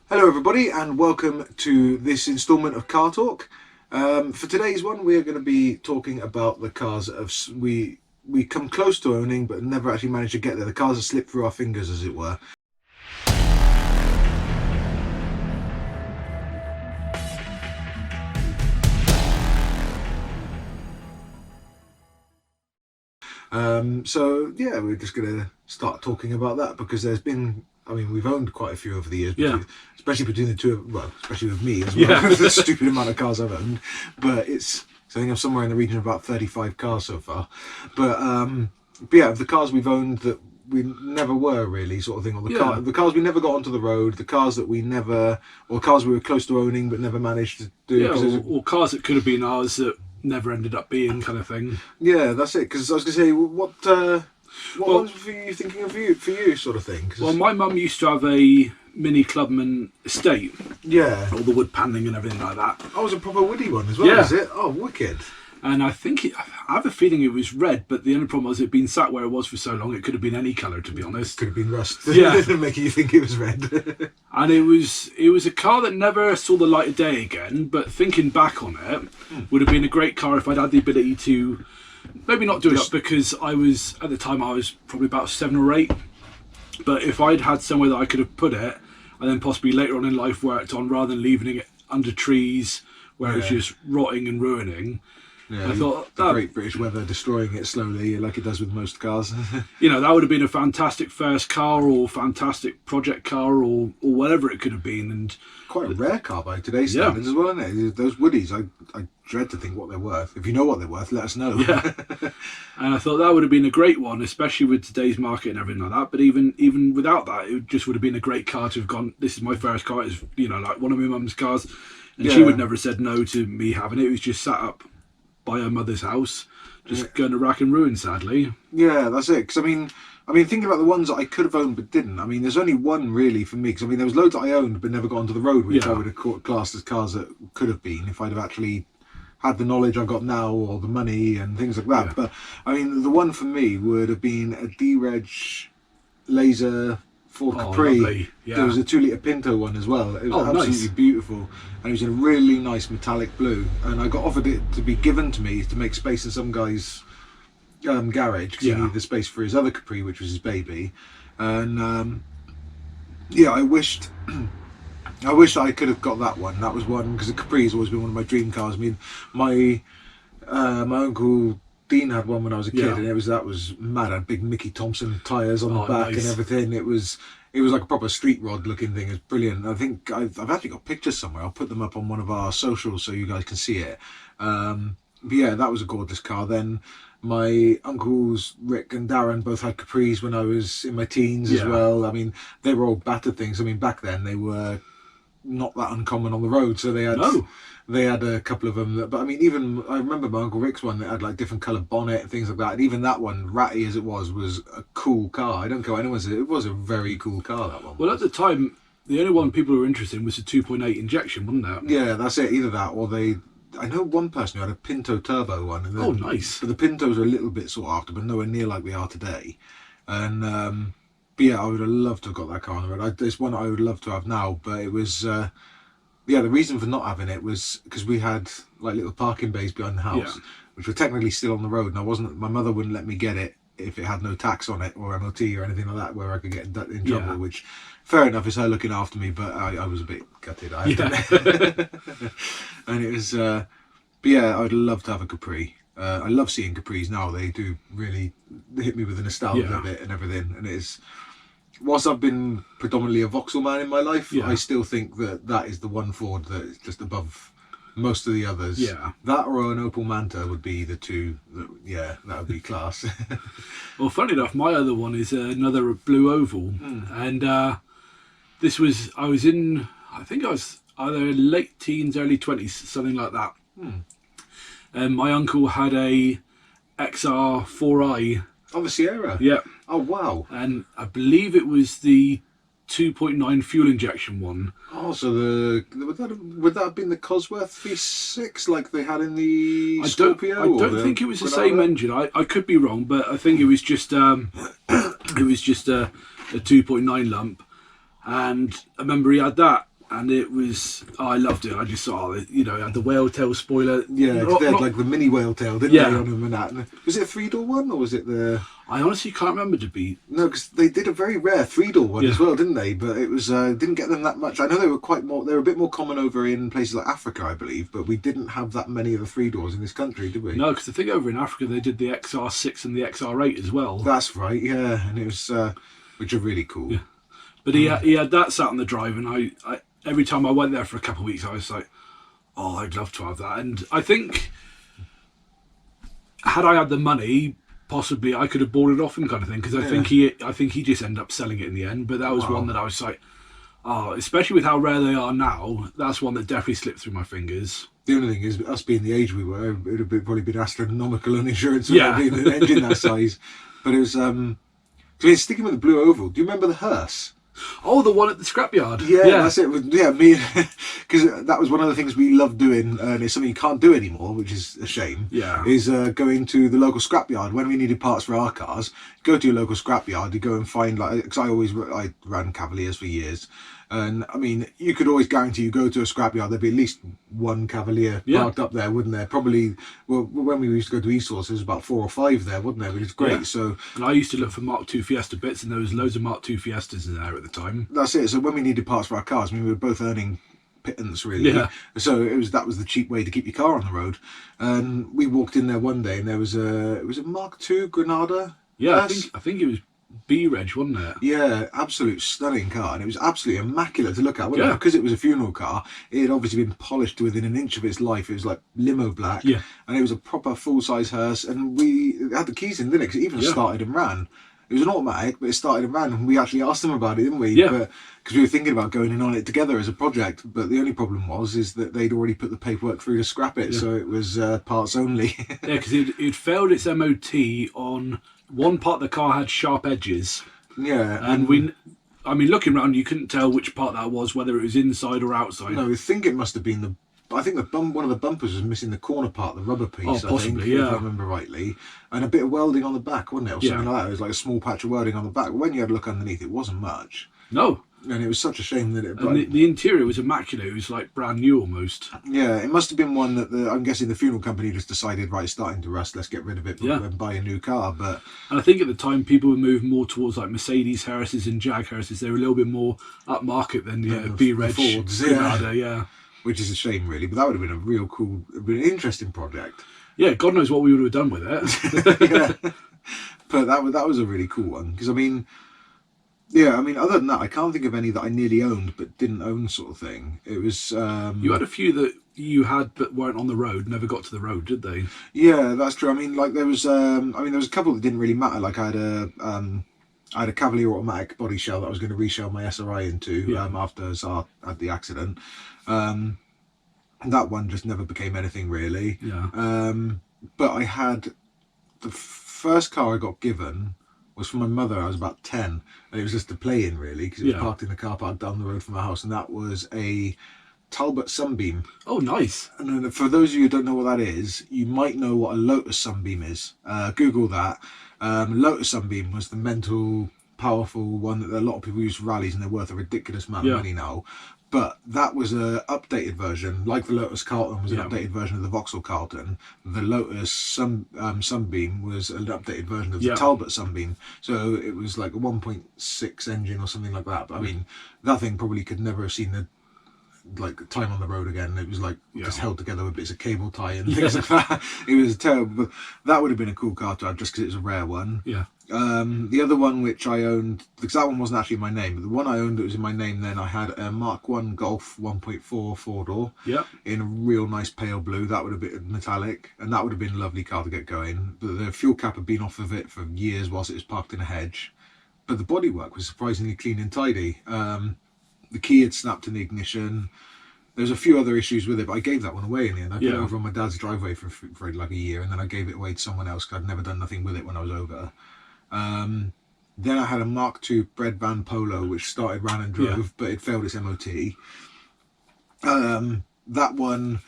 Hello everybody and welcome to this instalment of Car Talk. For today's one we're going to be talking about the cars that we come close to owning but never actually managed to get there. The cars that slipped through our fingers, as it were. So yeah, we're just going to start talking about that because there's been, we've owned quite a few over the years, especially between the two of, well, especially with me as well, the stupid amount of cars I've owned, but I think I'm somewhere in the region of about 35 cars so far, but yeah, the cars we've owned that we never were really sort of thing, or the cars we never got onto the road, the cars that we never, or cars we were close to owning but never managed to do. Or cars that could have been ours that never ended up being, kind of thing. Yeah, that's it, because I was going to say, what ones were you thinking of for you sort of thing? Well, my mum used to have a mini Clubman estate. Yeah. All the wood panelling and everything like that. Oh, it was a proper woody one as well, is it? Oh, wicked. And I think, I have a feeling it was red, but the only problem was it'd been sat where it was for so long, it could have been any colour, to be honest. Could have been rust. Yeah. Making you think it was red. And it was a car that never saw the light of day again, but thinking back on it, would have been a great car if I'd had the ability to maybe not do it, because at the time I was probably about 7 or 8, but if I'd had somewhere that I could have put it, and then possibly later on in life worked on, rather than leaving it under trees where it's just rotting and ruining. Yeah, I thought the great British weather destroying it slowly, like it does with most cars. You know, that would have been a fantastic first car, or fantastic project car, or whatever it could have been. And quite a rare car by today's standards as well, isn't it? Those Woodies, I dread to think what they're worth. If you know what they're worth, let us know. Yeah. And I thought that would have been a great one, especially with today's market and everything like that. But even without that, it just would have been a great car to have gone, this is my first car. It's, like one of my mum's cars. And she would never have said no to me having it. It was just sat up by her mother's house, just going to rack and ruin, sadly. Yeah, that's it. Because I mean, thinking about the ones that I could have owned but didn't. There's only one really for me. Because there was loads that I owned but never got onto the road, which I would have classed as cars that could have been if I'd have actually had the knowledge I've got now, or the money and things like that. But the one for me would have been a D-Reg Laser Ford Capri. Lovely. Yeah. There was a 2 litre Pinto one as well. It was absolutely beautiful, and it was in a really nice metallic blue. And I got offered it to be given to me to make space in some guy's garage, because he needed the space for his other Capri, which was his baby. And I wished I could have got that one. That was one, because the Capri has always been one of my dream cars. My uncle Dean had one when I was a kid, and that was mad. It had big Mickey Thompson tyres on the back and everything. It was like a proper street rod looking thing. It was brilliant. I think I've actually got pictures somewhere. I'll put them up on one of our socials so you guys can see it. But yeah, that was a gorgeous car. Then my uncles Rick and Darren both had Capris when I was in my teens as well. They were all battered things. Back then they were not that uncommon on the road, so they had a couple of them but even I remember my Uncle Rick's one that had like different coloured bonnet and things like that, and even that one, ratty as it was a cool car. I don't care what anyone says, it was a very cool car, that one. Well, at the time the only one people were interested in was the 2.8 injection, wasn't it? Yeah, that's it. Either that, or I know one person who had a Pinto turbo one, and nice. But the Pintos are a little bit sought after, but nowhere near like they are today. And but yeah, I would have loved to have got that car on the road. It's one I would love to have now, but it was the reason for not having it was because we had like little parking bays behind the house, which were technically still on the road, and my mother wouldn't let me get it if it had no tax on it or MOT or anything like that, where I could get in trouble. Which, fair enough, is her looking after me, but I was a bit gutted. I and it was, but yeah, I'd love to have a Capri. I love seeing Capris now. They do really hit me with the nostalgia of it and everything, and it's. Whilst I've been predominantly a Vauxhall man in my life, I still think that is the one Ford that is just above most of the others. Yeah. That or an Opel Manta would be the two. That would be class. Well, funny enough, my other one is another blue oval, and I think I was either late teens, early 20s, something like that. And my uncle had a XR4i. Oh, the Sierra? Yeah. Oh, wow. And I believe it was the 2.9 fuel injection one. Oh, so would that have been the Cosworth V6 like they had in the Scorpio? I don't think it was the same engine. I could be wrong, but I think it was just a 2.9 lump. And I remember he had that. and it was, I loved it. I just saw it, it had the whale tail spoiler. Yeah, 'cause they had like the mini whale tail, didn't they, on them and that? Was it a 3-door one, or was it the... I honestly can't remember to be... No, because they did a very rare 3-door one as well, didn't they? But it was didn't get them that much. I know they were a bit more common over in places like Africa, I believe, but we didn't have that many of the 3-doors in this country, did we? No, because I think over in Africa they did the XR6 and the XR8 as well. That's right, yeah, and it was, which are really cool. Yeah. But he had that sat on the drive, and I every time I went there for a couple of weeks, I was like, oh, I'd love to have that. And I think, had I had the money, possibly I could have bought it off him, kind of thing. Because I think he just ended up selling it in the end. But that was one that I was like, oh, especially with how rare they are now, that's one that definitely slipped through my fingers. The only thing is, us being the age we were, it would have probably been astronomical on insurance. Being an engine that size. But it was, sticking with the blue oval. Do you remember the hearse? Oh, the one at the scrapyard. Yeah, that's it. Yeah, me, because that was one of the things we loved doing, and it's something you can't do anymore, which is a shame. Yeah, is going to the local scrapyard when we needed parts for our cars. Go to your local scrapyard, you go and find, like, because I ran Cavaliers for years, and I mean, you could always guarantee you go to a scrapyard, there'd be at least one Cavalier parked up there, wouldn't there? Probably, well, when we used to go to Eastsource, there was about 4 or 5 there, wasn't there? Which is great. So, and I used to look for Mark II Fiesta bits, and there was loads of Mark II Fiestas in there at the time. That's it. So when we needed parts for our cars, I mean, we were both earning pittance, really. Yeah. So that was the cheap way to keep your car on the road. And we walked in there one day, and there was it was a Mark II Granada. Yeah, I think it was B-Reg, wasn't it? Yeah, absolute stunning car, and it was absolutely immaculate to look at. Well, because it was a funeral car, it had obviously been polished to within an inch of its life. It was like limo black, and it was a proper full-size hearse, and we had the keys in, didn't it? Because it even started and ran. It was an automatic, but it started and ran, and we actually asked them about it, didn't we? Yeah. Because we were thinking about going in on it together as a project, but the only problem is that they'd already put the paperwork through to scrap it, so it was parts only. Yeah, because it failed its MOT on one part of the car had sharp edges. Yeah. And looking around, you couldn't tell which part that was, whether it was inside or outside. No, I think it must have been one of the bumpers was missing the corner part, the rubber piece. Oh, possibly, if I remember rightly, and a bit of welding on the back, wasn't it, or something like that? It was like a small patch of welding on the back. When you had a look underneath, it wasn't much. No. And it was such a shame that it... And the interior was immaculate. It was like brand new almost. Yeah, it must have been one that I'm guessing the funeral company just decided, right, it's starting to rust, let's get rid of it and buy a new car. But and I think at the time people were moving more towards like Mercedes hearses and Jag hearses. They were a little bit more upmarket than B-Reg Fords, Granada, which is a shame, really. But that would have been a real cool, an interesting project. Yeah, God knows what we would have done with it. Yeah, but that was a really cool one, because I mean, other than that, I can't think of any that I nearly owned but didn't own, sort of thing. It was... you had a few that you had but weren't on the road, never got to the road, did they? Yeah, that's true. I mean, like there was there was a couple that didn't really matter. Like I had a Cavalier automatic body shell that I was going to reshell my SRI into after Zar had the accident. That one just never became anything, really. Yeah. But I had... The first car I got given was from my mother. I was about 10, and it was just to play in, really, because it was parked in the car park down the road from my house, and that was a Talbot Sunbeam. Oh, nice. And then for those of you who don't know what that is, you might know what a Lotus Sunbeam is. Google that. Lotus Sunbeam was the mental, powerful one that a lot of people use for rallies, and they're worth a ridiculous amount of money now. But that was an updated version, like the Lotus Carlton was an updated version of the Vauxhall Carlton. The Lotus Sunbeam was an updated version of the Talbot Sunbeam. So it was like a 1.6 engine or something like that. But I mean, that thing probably could never have seen the time on the road again. It was like just held together with bits of cable tie and things like that. It was terrible. But that would have been a cool car to have, just because it was a rare one. Yeah. The other one which I owned, because that one wasn't actually in my name, but the one I owned that was in my name then, I had a Mark 1 Golf 1.4 4-door in a real nice pale blue. That would have been metallic, and that would have been a lovely car to get going. But the fuel cap had been off of it for years whilst it was parked in a hedge. But the bodywork was surprisingly clean and tidy. The key had snapped in the ignition. There's a few other issues with it, but I gave that one away in the end. I put it over on my dad's driveway for like a year, and then I gave it away to someone else because I'd never done nothing with it when I was over. Then I had a Mark II Bread Van Polo, which started, ran and drove, but it failed its MOT. That one,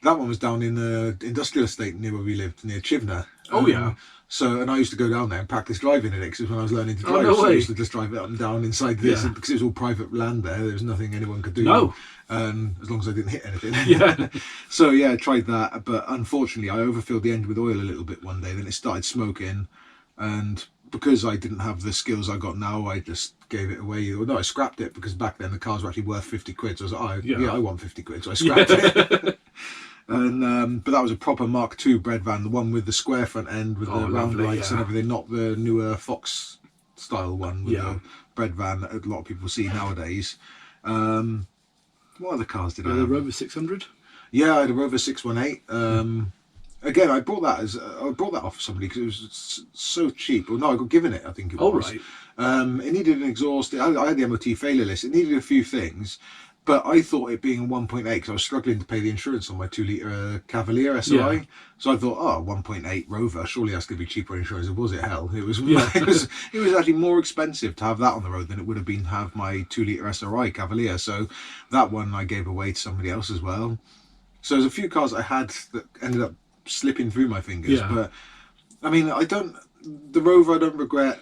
That one was down in the industrial estate near where we lived, near Chivner. Oh, yeah. So, and I used to go down there and practice driving in it, because when I was learning to drive, no so I way. used to just drive it up and down inside this, because it was all private land there was nothing anyone could do. No. As long as I didn't hit anything. Yeah. So yeah, I tried that, but unfortunately I overfilled the engine with oil a little bit one day, then it started smoking, and because I didn't have the skills I got now, I just gave it away. Well, no, I scrapped it, because back then the cars were actually worth 50 quid, so I was like, I want 50 quid, so I scrapped it. And but that was a proper Mark II bread van, the one with the square front end with the round lights and everything, not the newer Fox style one with the bread van that a lot of people see nowadays. What other cars did I have? The Rover 600? Yeah, I had a Rover 618. Again, I bought that off somebody because it was so cheap. Well, no, I got given it, I think it was. Right. It needed an exhaust. I had the MOT failure list. It needed a few things. But I thought it being a 1.8, because I was struggling to pay the insurance on my 2-litre Cavalier SRI. Yeah. So I thought, 1.8 Rover, surely that's going to be cheaper insurance. Was it hell? It was, it was actually more expensive to have that on the road than it would have been to have my 2-litre SRI Cavalier. So that one I gave away to somebody else as well. So there's a few cars I had that ended up slipping through my fingers. Yeah. But, I mean, the Rover I don't regret.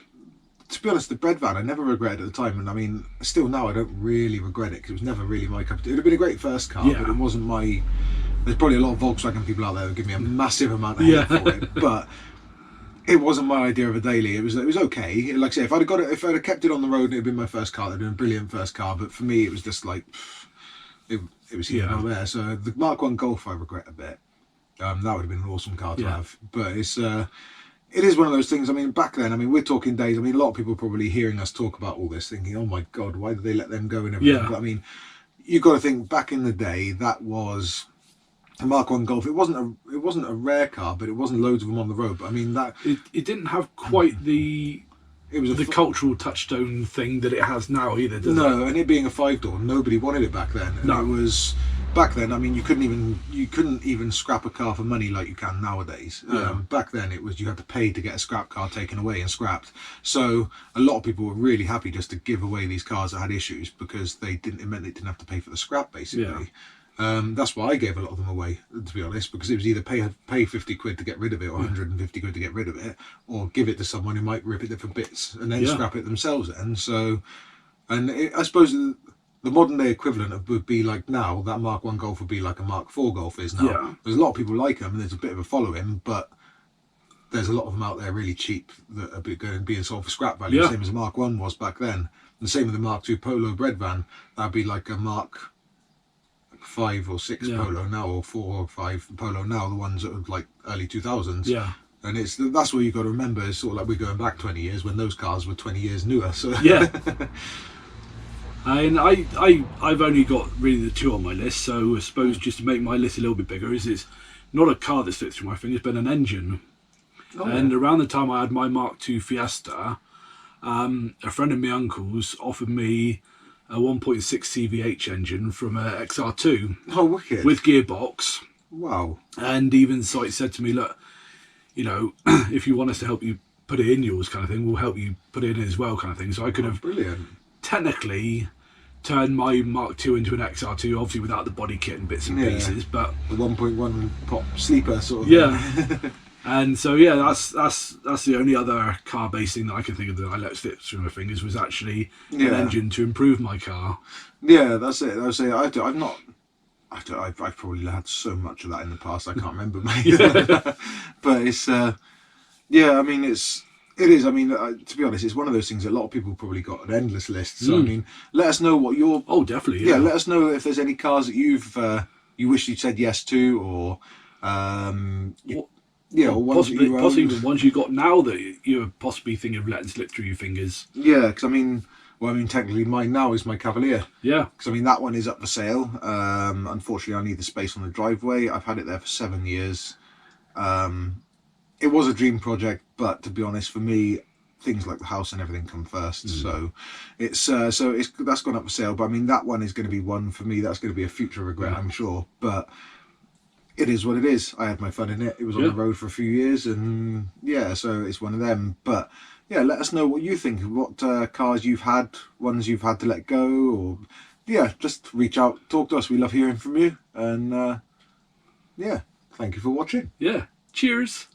To be honest, the bread van I never regretted at the time, and I mean, still now I don't really regret it, because it was never really my cup of tea. It would have been a great first car, but it wasn't my. There's probably a lot of Volkswagen people out there who give me a massive amount of hate for it, but it wasn't my idea of a daily. It was okay. Like I say, if I'd have kept it on the road and it had been my first car, it'd been a brilliant first car. But for me, it was just like it was here and there. So the Mark I Golf I regret a bit. That would have been an awesome car to have, but it is one of those things. I mean, back then, I mean, we're talking days. I mean, a lot of people probably hearing us talk about all this thinking, oh my God, why did they let them go and everything? Yeah. But I mean, you've got to think back in the day, that was a Mark I Golf. It wasn't a rare car, but it wasn't loads of them on the road. But I mean, it didn't have quite the cultural touchstone thing that it has now either, does it? No, and it being a 5-door, nobody wanted it back then. And it was. Back then, I mean, you couldn't even scrap a car for money like you can nowadays. Back then, you had to pay to get a scrap car taken away and scrapped. So a lot of people were really happy just to give away these cars that had issues, because it meant they didn't have to pay for the scrap, basically. Yeah. That's why I gave a lot of them away, to be honest, because it was either pay 50 quid to get rid of it, or 150 quid to get rid of it, or give it to someone who might rip it for bits and then scrap it themselves. And so, I suppose the modern day equivalent would be like now, that Mark I Golf would be like a Mark IV Golf is now. Yeah. There's a lot of people like them, and there's a bit of a following, but there's a lot of them out there really cheap that are being sold for scrap value, same as a Mark I was back then. And the same with the Mark II Polo bread van. That'd be like a Mark 5 or 6 Polo now, or 4 or 5 Polo now, the ones that are like early 2000s. Yeah. And that's what you've got to remember, is sort of like we're going back 20 years when those cars were 20 years newer. So yeah. And I've only got really the 2 on my list, so I suppose just to make my list a little bit bigger, it's not a car that slipped through my fingers, but an engine. And around the time I had my Mark II Fiesta, a friend of my uncle's offered me a 1.6 CVH engine from a XR2. Oh, wicked. With gearbox. Wow. And even so, it said to me, look, you know, if you want us to help you put it in yours kind of thing, we'll help you put it in as well kind of thing. So I could have... Brilliant. Technically turned my Mark II into an XR2, obviously without the body kit and bits and pieces, but the 1.1 pop sleeper sort of thing. And so that's the only other car based thing that I can think of that I let slip through my fingers was actually an engine to improve my car. Yeah, that's it. I would say I've probably had so much of that in the past I can't remember, mate. But it's I mean it is. I mean, to be honest, it's one of those things that a lot of people probably got an endless list. So I mean, let us know what your definitely let us know if there's any cars that you wish you'd said yes to, or or ones possibly, that you possibly the ones you got now that you're possibly thinking of letting slip through your fingers. Yeah, because I mean, technically mine now is my Cavalier. Yeah. Because I mean that one is up for sale. Unfortunately, I need the space on the driveway. I've had it there for 7 years. It was a dream project, but to be honest, for me, things like the house and everything come first. So that's gone up for sale. But I mean, that one is going to be one for me. That's going to be a future regret, I'm sure. But it is what it is. I had my fun in it. It was on the road for a few years, and so it's one of them. But let us know what you think. What cars you've had, ones you've had to let go, or just reach out, talk to us. We love hearing from you, and Yeah. Thank you for watching. Yeah. Cheers.